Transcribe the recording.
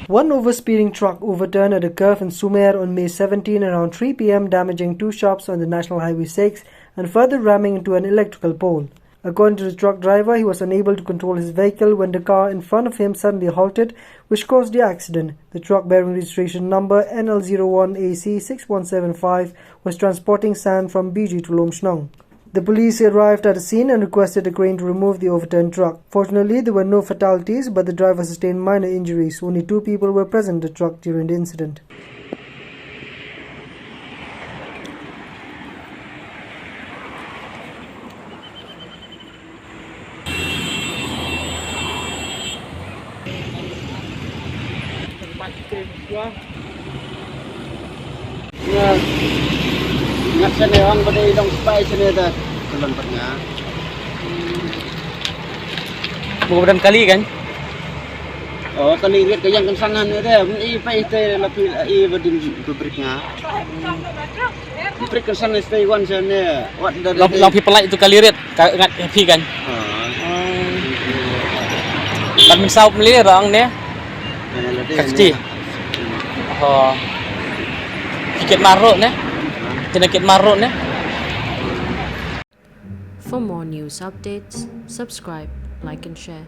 One overspeeding truck overturned at a curve in Sumer on May 17 around 3 p.m., damaging two shops on the National Highway 6 and further ramming into an electrical pole. According to the truck driver, he was unable to control his vehicle when the car in front of him suddenly halted, which caused the accident. The truck, bearing registration number NL01AC6175, was transporting sand from BG to Lomshnong. The police arrived at the scene and requested a crane to remove the overturned truck. Fortunately, there were no fatalities, but the driver sustained minor injuries. Only 2 people were present in the truck during the incident. Ingat sana orang pada hidung spy sana dah kelon patnya. Bukan kali kan? Oh, kali lihat ke yang kensangan ni dah. I pai te lapil I badin kubriknya. Kubrik kensangan stay one sana. What the Long people like itu kali lihat ingat happy kan? Kan misal beli orang ni. Kecil. Oh. Sikit maruk ni. Sedikit maruk ni. For more news updates, subscribe, like and share.